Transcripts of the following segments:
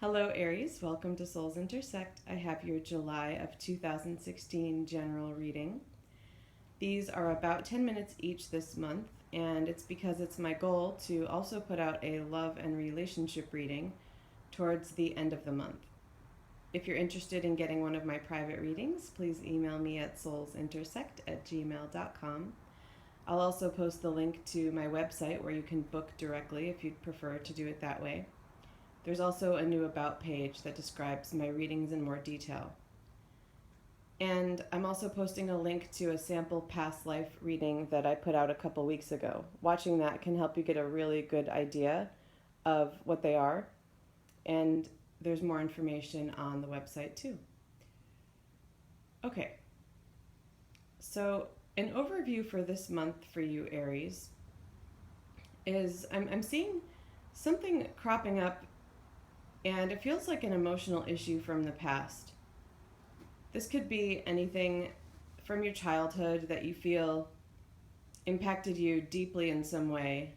Hello, Aries. Welcome to Souls Intersect. I have your July of 2016 general reading. These are about 10 minutes each this month, and it's because it's my goal to also put out a love and relationship reading towards the end of the month. If you're interested in getting one of my private readings, please email me at soulsintersect@gmail.com. I'll also post the link to my website where you can book directly if you'd prefer to do it that way. There's also a new About page that describes my readings in more detail. And I'm also posting a link to a sample past life reading that I put out a couple weeks ago. Watching that can help you get a really good idea of what they are. And there's more information on the website too. Okay, so an overview for this month for you, Aries, is I'm seeing something cropping up, and it feels like an emotional issue from the past. This could be anything from your childhood that you feel impacted you deeply in some way,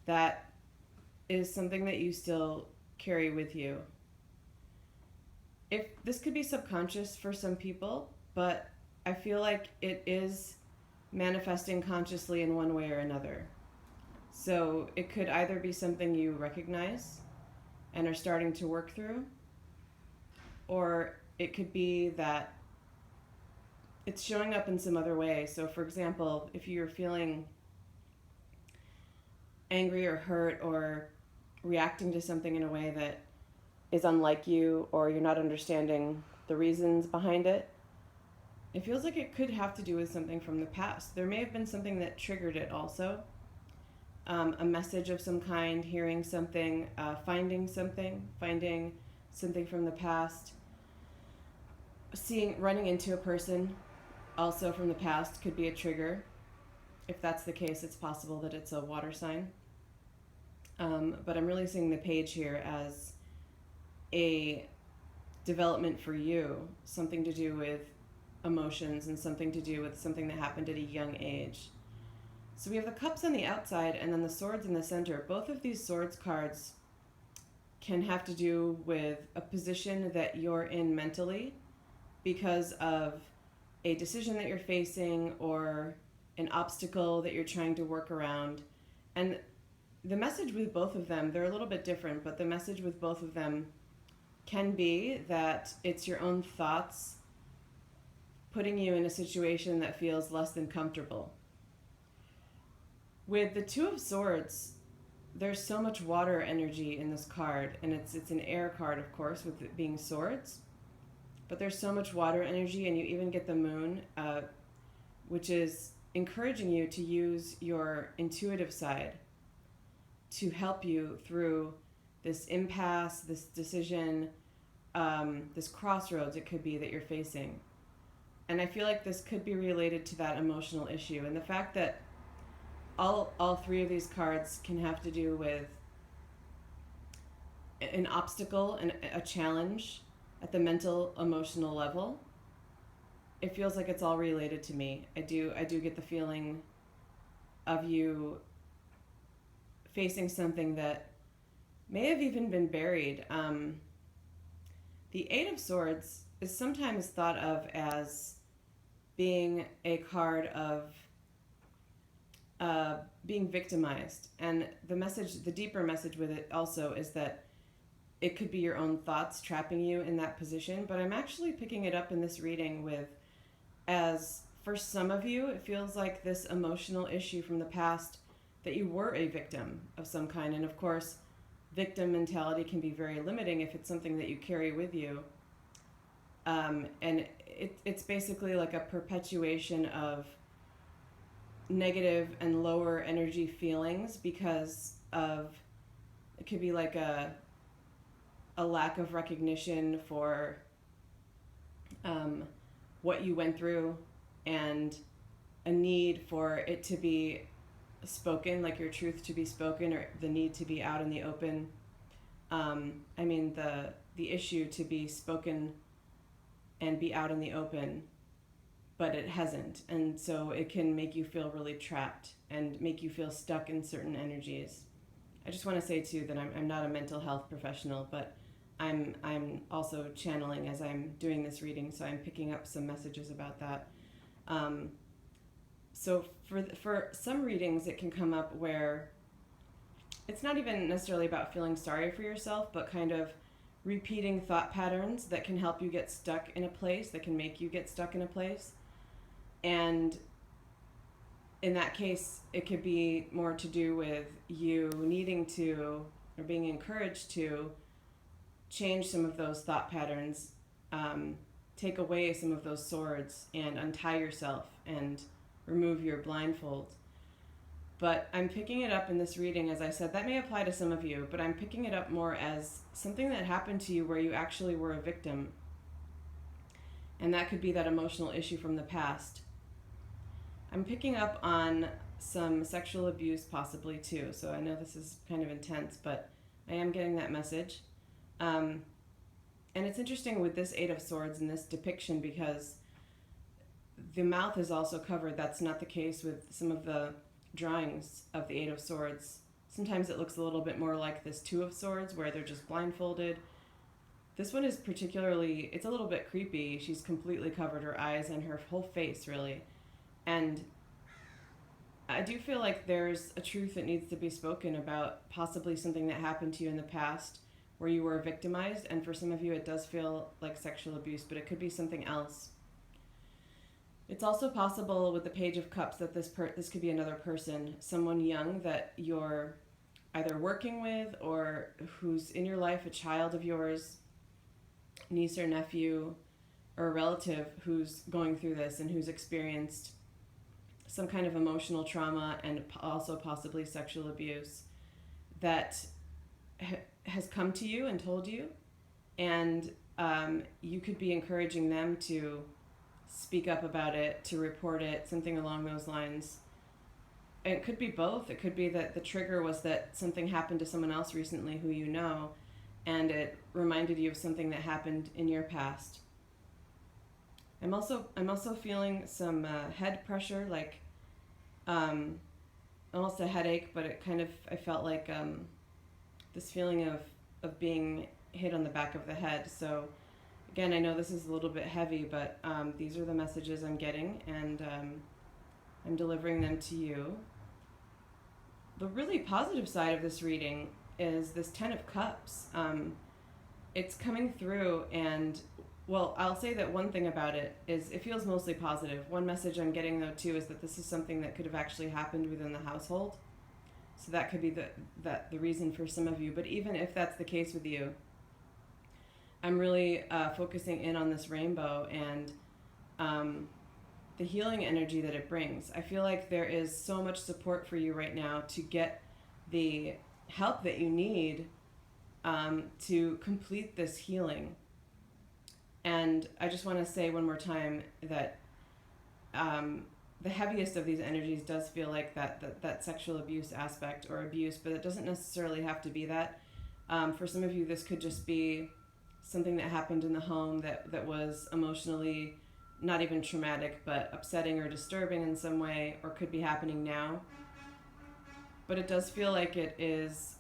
that is something that you still carry with you. If this could be subconscious for some people, but I feel like it is manifesting consciously in one way or another. So it could either be something you recognize and are starting to work through, or it could be that it's showing up in some other way. So for example, if you're feeling angry or hurt or reacting to something in a way that is unlike you, or you're not understanding the reasons behind it, it feels like it could have to do with something from the past. There may have been something that triggered it also. A message of some kind, hearing something, finding something from the past, running into a person also from the past could be a trigger. If that's the case, it's possible that it's a water sign. But I'm really seeing the page here as a development for you, something to do with emotions and something to do with something that happened at a young age. So we have the cups on the outside and then the swords in the center. Both of these swords cards can have to do with a position that you're in mentally because of a decision that you're facing or an obstacle that you're trying to work around. And the message with both of them, they're a little bit different, but the message with both of them can be that it's your own thoughts putting you in a situation that feels less than comfortable. With the Two of Swords, there's so much water energy in this card, and it's an air card, of course, with it being swords. But there's so much water energy, and you even get the moon, which is encouraging you to use your intuitive side to help you through this impasse, this decision, this crossroads it could be that you're facing. And I feel like this could be related to that emotional issue. And the fact that all three of these cards can have to do with an obstacle and a challenge at the mental, emotional level. It feels like it's all related to me. I do get the feeling of you facing something that may have even been buried. The Eight of Swords is sometimes thought of as being a card of being victimized. And the deeper message with it also is that it could be your own thoughts trapping you in that position. But I'm actually picking it up in this reading as for some of you, it feels like this emotional issue from the past that you were a victim of some kind. And of course, victim mentality can be very limiting if it's something that you carry with you. And it's basically like a perpetuation of negative and lower energy feelings because of, it could be like a lack of recognition for what you went through and a need for it to be spoken, like your truth to be spoken, or the need to be out in the open. The issue to be spoken and be out in the open, but it hasn't. And so it can make you feel really trapped and make you feel stuck in certain energies. I just want to say too that I'm not a mental health professional, but I'm also channeling as I'm doing this reading, so I'm picking up some messages about that. Um, so for some readings, it can come up where it's not even necessarily about feeling sorry for yourself, but kind of repeating thought patterns that can help you get stuck in a place, that can make you get stuck in a place. And in that case, it could be more to do with you needing to, or being encouraged to, change some of those thought patterns, take away some of those swords, and untie yourself and remove your blindfold. But I'm picking it up in this reading, as I said, that may apply to some of you, but I'm picking it up more as something that happened to you where you actually were a victim. And that could be that emotional issue from the past. I'm picking up on some sexual abuse possibly too, so I know this is kind of intense, but I am getting that message. And it's interesting with this Eight of Swords and this depiction because the mouth is also covered. That's not the case with some of the drawings of the Eight of Swords. Sometimes it looks a little bit more like this Two of Swords where they're just blindfolded. This one is particularly, it's a little bit creepy. She's completely covered her eyes and her whole face, really. And I do feel like there's a truth that needs to be spoken about possibly something that happened to you in the past where you were victimized, and for some of you it does feel like sexual abuse, but it could be something else. It's also possible with the Page of Cups that this could be another person, someone young that you're either working with or who's in your life, a child of yours, niece or nephew, or a relative who's going through this and who's experienced some kind of emotional trauma and also possibly sexual abuse that has come to you and told you, and you could be encouraging them to speak up about it, to report it, something along those lines. And it could be both. It could be that the trigger was that something happened to someone else recently who you know, and it reminded you of something that happened in your past. I'm also feeling some head pressure, like almost a headache, but it kind of, I felt like this feeling of being hit on the back of the head. So again, I know this is a little bit heavy, but these are the messages I'm getting, and I'm delivering them to you. The really positive side of this reading is this Ten of Cups. It's coming through, and well, I'll say that one thing about it is it feels mostly positive. One message I'm getting though too is that this is something that could have actually happened within the household. So that could be the reason for some of you. But even if that's the case with you, I'm really focusing in on this rainbow and the healing energy that it brings. I feel like there is so much support for you right now to get the help that you need to complete this healing. And I just want to say one more time that the heaviest of these energies does feel like that sexual abuse aspect or abuse, but it doesn't necessarily have to be that. For some of you, this could just be something that happened in the home that was emotionally not even traumatic, but upsetting or disturbing in some way, or could be happening now. But it does feel like it is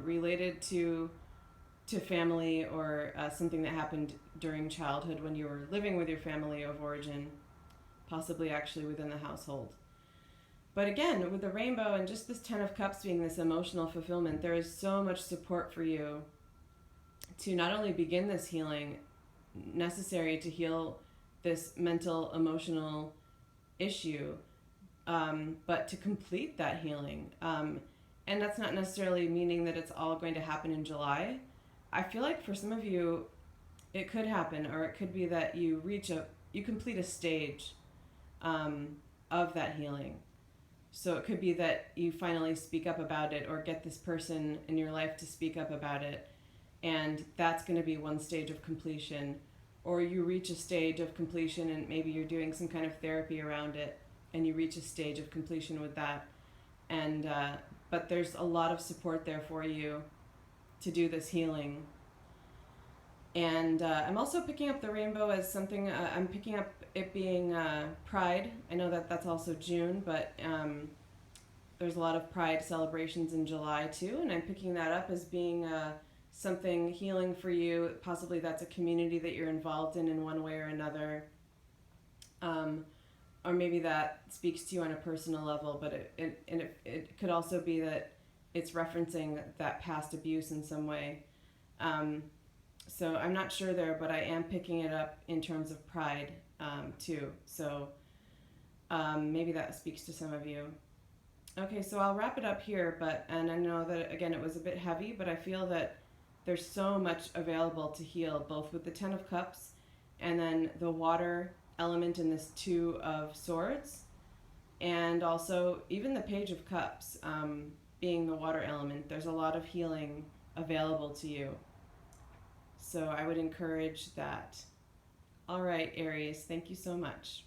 related to family or something that happened during childhood when you were living with your family of origin, possibly actually within the household. But again, with the rainbow and just this Ten of Cups being this emotional fulfillment, there is so much support for you to not only begin this healing necessary to heal this mental, emotional issue, but to complete that healing. And that's not necessarily meaning that it's all going to happen in July. I feel like for some of you, it could happen, or it could be that you complete a stage of that healing. So it could be that you finally speak up about it or get this person in your life to speak up about it, and that's going to be one stage of completion. Or you reach a stage of completion and maybe you're doing some kind of therapy around it and you reach a stage of completion with that. And but there's a lot of support there for you to do this healing. And I'm also picking up the rainbow as something, I'm picking up it being Pride. I know that that's also June, but there's a lot of pride celebrations in July too, and I'm picking that up as being something healing for you. Possibly that's a community that you're involved in one way or another. Or maybe that speaks to you on a personal level, but it could also be that it's referencing that past abuse in some way. So I'm not sure there, but I am picking it up in terms of pride too. So maybe that speaks to some of you. Okay, so I'll wrap it up here, and I know that again it was a bit heavy, but I feel that there's so much available to heal, both with the Ten of Cups and then the water element in this Two of Swords, and also even the Page of Cups being the water element. There's a lot of healing available to you. So I would encourage that. All right, Aries, thank you so much.